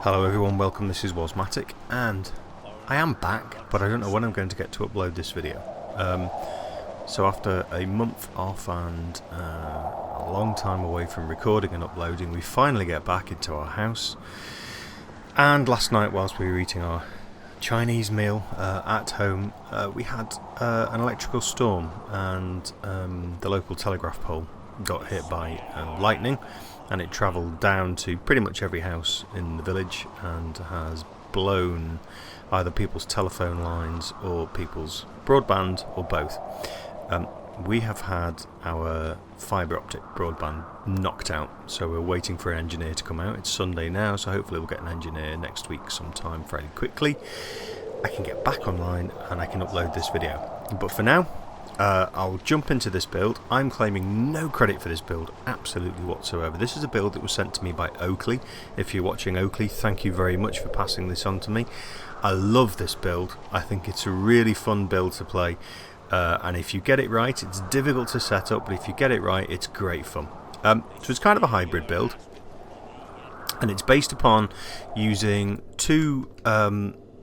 Hello everyone, welcome, this is Wasmatic, and I am back, but I don't know when I'm going to get to upload this video. So after a month off and a long time away from recording and uploading, we finally get back into our house. And last night, whilst we were eating our Chinese meal at home, we had an electrical storm, and the local telegraph pole got hit by lightning, and it travelled down to pretty much every house in the village and has blown either people's telephone lines or people's broadband or both. We have had our fibre optic broadband knocked out, so we're waiting for an engineer to come out. It's Sunday now, so hopefully we'll get an engineer next week sometime fairly quickly. I can get back online and I can upload this video. But for now, I'll jump into this build. I'm claiming no credit for this build absolutely whatsoever. This is a build that was sent to me by Oakley. If you're watching Oakley, thank you very much for passing this on to me. I love this build. I think it's a really fun build to play, and if you get it right, it's difficult to set up, but if you get it right, it's great fun. So it's kind of a hybrid build, and it's based upon using two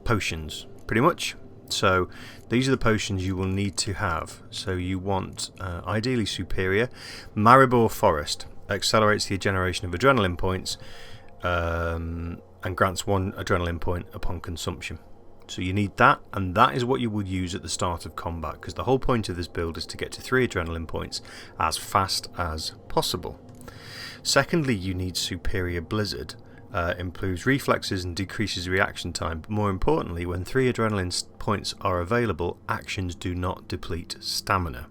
potions pretty much. So these are the potions you will need to have. So you want ideally Superior. Maribor Forest accelerates the generation of adrenaline points and grants 1 adrenaline point upon consumption. So you need that, and that is what you will use at the start of combat, because the whole point of this build is to get to 3 adrenaline points as fast as possible. Secondly, you need Superior Blizzard. Improves reflexes and decreases reaction time, but more importantly, when 3 adrenaline points are available, actions do not deplete stamina.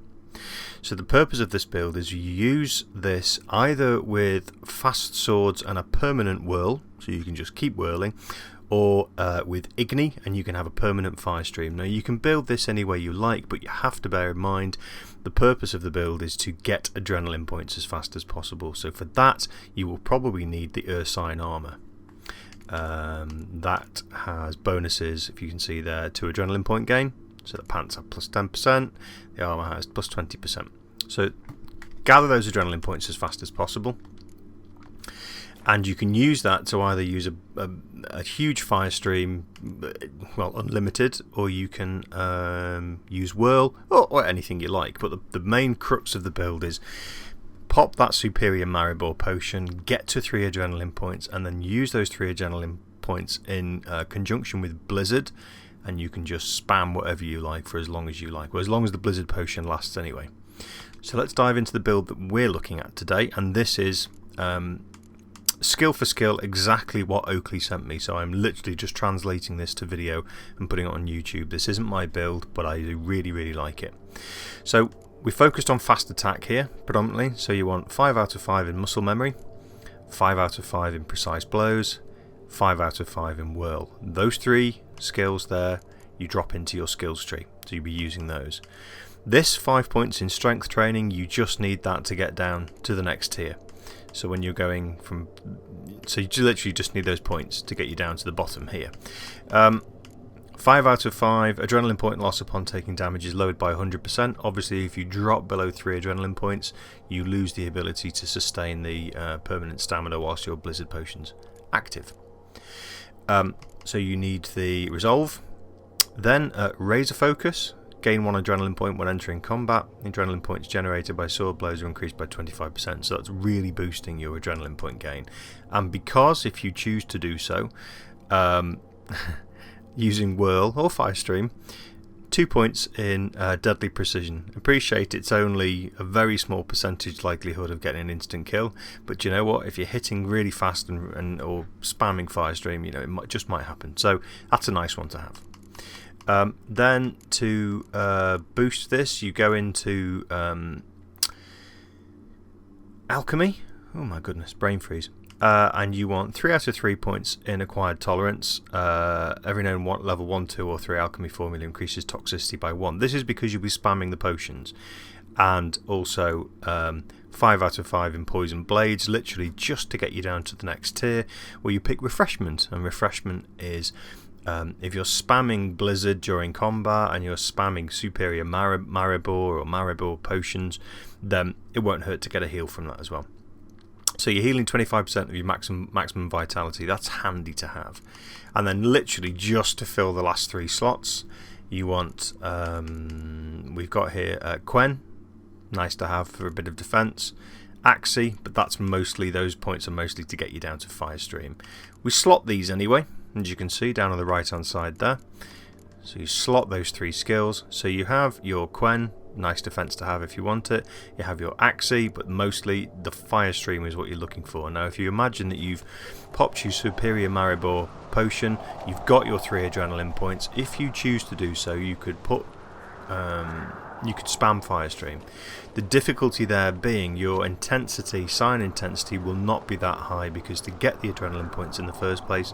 So the purpose of this build is you use this either with fast swords and a permanent whirl, so you can just keep whirling, or with Igni, and you can have a permanent Firestream. Now you can build this any way you like, but you have to bear in mind the purpose of the build is to get adrenaline points as fast as possible. So for that, you will probably need the Ursine armor. That has bonuses, if you can see there, to adrenaline point gain. So the pants have plus 10%, the armor has plus 20%. So gather those adrenaline points as fast as possible. And you can use that to either use a huge Firestream, well, unlimited, or you can use Whirl, or anything you like. But the main crux of the build is pop that Superior Maribor potion, get to 3 adrenaline points, and then use those 3 adrenaline points in conjunction with Blizzard, and you can just spam whatever you like for as long as you like, or as long as the Blizzard potion lasts anyway. So let's dive into the build that we're looking at today, and this is skill for skill exactly what Oakley sent me. So I'm literally just translating this to video and putting it on YouTube. This isn't my build, but I really like it. So we focused on fast attack here predominantly. So you want 5 out of 5 in muscle memory, 5 out of 5 in precise blows, 5 out of 5 in whirl. Those 3 skills there you drop into your skills tree, so you'll be using those. This 5 points in strength training, you just need that to get down to the next tier. So when you're going from, so you literally just need those points to get you down to the bottom here. 5 out of 5 adrenaline point loss upon taking damage is lowered by 100%. Obviously, if you drop below 3 adrenaline points, you lose the ability to sustain the permanent stamina whilst your Blizzard potion's active. So you need the resolve. Then razor focus. Gain 1 adrenaline point when entering combat. Adrenaline points generated by sword blows are increased by 25%, so that's really boosting your adrenaline point gain. And because if you choose to do so, using Whirl or Firestream, 2 points in deadly precision. Appreciate it's only a very small percentage likelihood of getting an instant kill, but you know what? If you're hitting really fast and or spamming Firestream, you know, just might happen. So that's a nice one to have. Then to boost this, you go into Alchemy. Oh my goodness, brain freeze. And you want 3 out of 3 points in acquired tolerance. Every known level 1, 2 or 3 alchemy formula increases toxicity by 1. This is because you'll be spamming the potions. And also 5 out of 5 in poison blades, literally just to get you down to the next tier, where you pick refreshment. And refreshment is if you're spamming Blizzard during combat and you're spamming Superior Maribor or Maribor potions, then it won't hurt to get a heal from that as well. So you're healing 25% of your maximum vitality. That's handy to have. And then literally just to fill the last 3 slots, you want, we've got here Quen, nice to have for a bit of defense. Axie, but those points are mostly to get you down to Firestream. We slot these anyway, as you can see down on the right hand side there. So you slot those 3 skills. So you have your Quen, nice defense to have if you want it. You have your Axie, but mostly the Firestream is what you're looking for. Now if you imagine that you've popped your Superior Maribor potion, you've got your 3 adrenaline points. If you choose to do so, you could put you could spam Firestream. The difficulty there being your intensity, sign intensity, will not be that high, because to get the adrenaline points in the first place,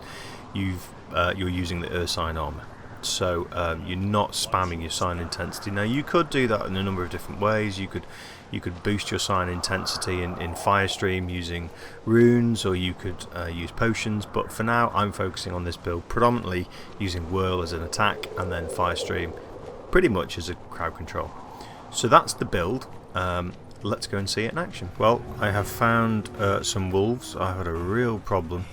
you're using the Ursine armor. So you're not spamming your sign intensity. Now you could do that in a number of different ways. You could boost your sign intensity in Firestream using runes, or you could use potions, but for now I'm focusing on this build predominantly using Whirl as an attack and then Firestream pretty much as a crowd control. So that's the build. Let's go and see it in action. Well, I have found some wolves. I had a real problem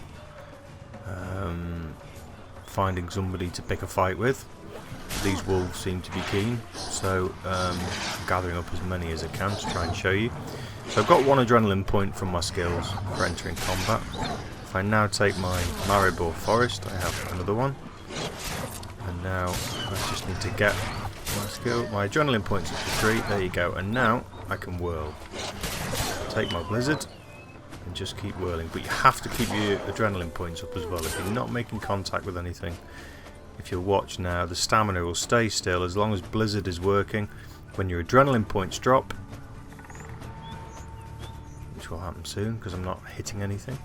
finding somebody to pick a fight with. These wolves seem to be keen, so I'm gathering up as many as I can to try and show you. So I've got 1 adrenaline point from my skills for entering combat. If I now take my Maribor Forest, I have another one. And now I just need to get my adrenaline points up to 3. There you go. And now I can whirl. Take my blizzard and just keep whirling. But you have to keep your adrenaline points up as well. If you're not making contact with anything, if you'll watch now, the stamina will stay still as long as blizzard is working. When your adrenaline points drop, which will happen soon because I'm not hitting anything,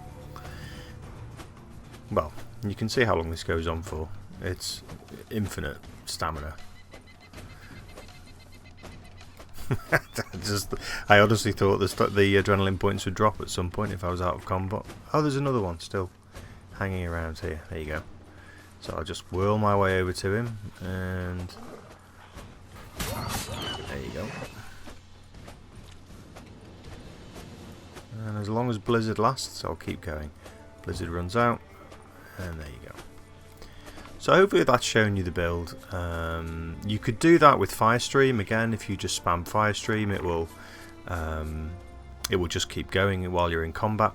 well, you can see how long this goes on for. It's infinite stamina. I honestly thought the adrenaline points would drop at some point if I was out of combat. Oh, there's another one still hanging around here. There you go. So I'll just whirl my way over to him, and there you go. And as long as blizzard lasts, I'll keep going. Blizzard runs out, and there you go. So hopefully that's shown you the build. You could do that with Firestream again. If you just spam Firestream, it will just keep going while you're in combat.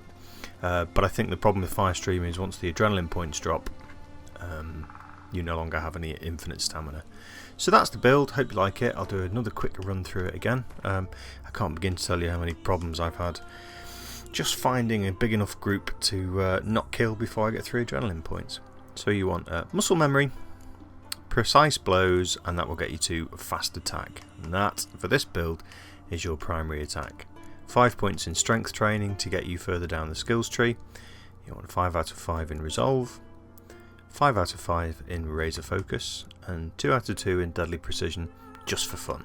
But I think the problem with Firestream is once the adrenaline points drop, you no longer have any infinite stamina. So that's the build. Hope you like it. I'll do another quick run through it again. I can't begin to tell you how many problems I've had just finding a big enough group to not kill before I get 3 adrenaline points. So you want muscle memory, precise blows, and that will get you to fast attack. And that, for this build, is your primary attack. 5 points in strength training to get you further down the skills tree. You want 5 out of 5 in resolve, 5 out of 5 in razor focus, and 2 out of 2 in deadly precision, just for fun.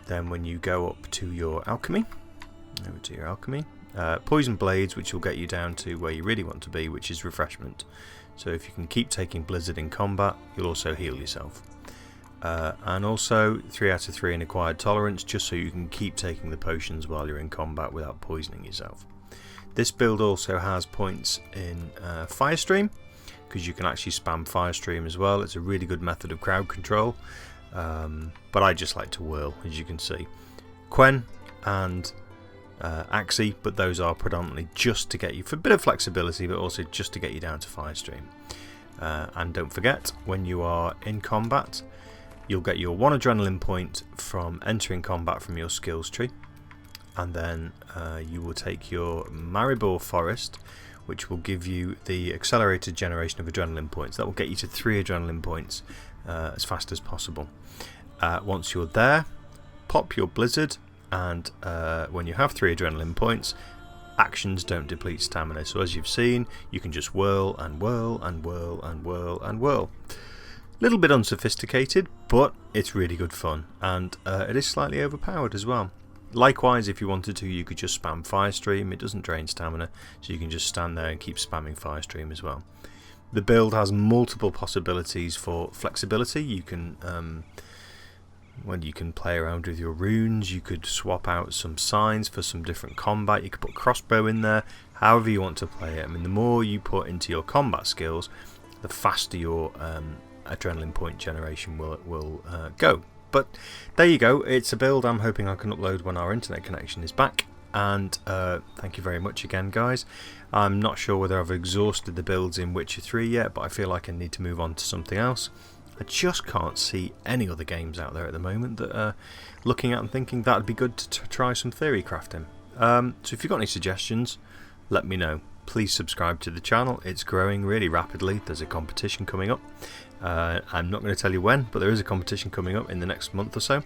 Then when you go up to your alchemy, poison blades, which will get you down to where you really want to be, which is refreshment. So if you can keep taking blizzard in combat, you'll also heal yourself. And also 3 out of 3 in acquired tolerance, just so you can keep taking the potions while you're in combat without poisoning yourself. This build also has points in Firestream, because you can actually spam Firestream as well. It's a really good method of crowd control, but I just like to whirl, as you can see. Quen and Axie, but those are predominantly just to get you for a bit of flexibility, but also just to get you down to Firestream. And don't forget, when you are in combat, you'll get your 1 adrenaline point from entering combat from your skills tree, and then you will take your Maribor Forest, which will give you the accelerated generation of adrenaline points. That will get you to 3 adrenaline points as fast as possible. Once you're there, pop your blizzard, and when you have 3 adrenaline points, actions don't deplete stamina. So as you've seen, you can just whirl and whirl and whirl and whirl and whirl. Little bit unsophisticated, but it's really good fun, and it is slightly overpowered as well. Likewise, if you wanted to, you could just spam Firestream. It doesn't drain stamina, so you can just stand there and keep spamming Firestream as well. The build has multiple possibilities for flexibility. You can When you can play around with your runes, you could swap out some signs for some different combat. You could put crossbow in there, however you want to play it. I mean, the more you put into your combat skills, the faster your adrenaline point generation will go. But there you go. It's a build I'm hoping I can upload when our internet connection is back. And thank you very much again, guys. I'm not sure whether I've exhausted the builds in Witcher 3 yet, but I feel like I need to move on to something else. I just can't see any other games out there at the moment that are looking at and thinking that would be good to try some theory crafting. So if you've got any suggestions, let me know. Please subscribe to the channel. It's growing really rapidly. There's a competition coming up. I'm not going to tell you when, but there is a competition coming up in the next month or so.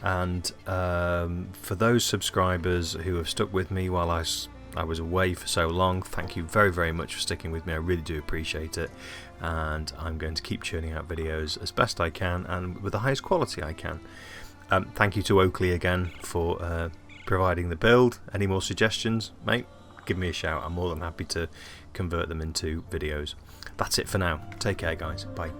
And for those subscribers who have stuck with me while I was away for so long, thank you very, very much for sticking with me. I really do appreciate it. And I'm going to keep churning out videos as best I can and with the highest quality I can. Thank you to Oakley again for providing the build. Any more suggestions, mate? Give me a shout. I'm more than happy to convert them into videos. That's it for now. Take care, guys. Bye.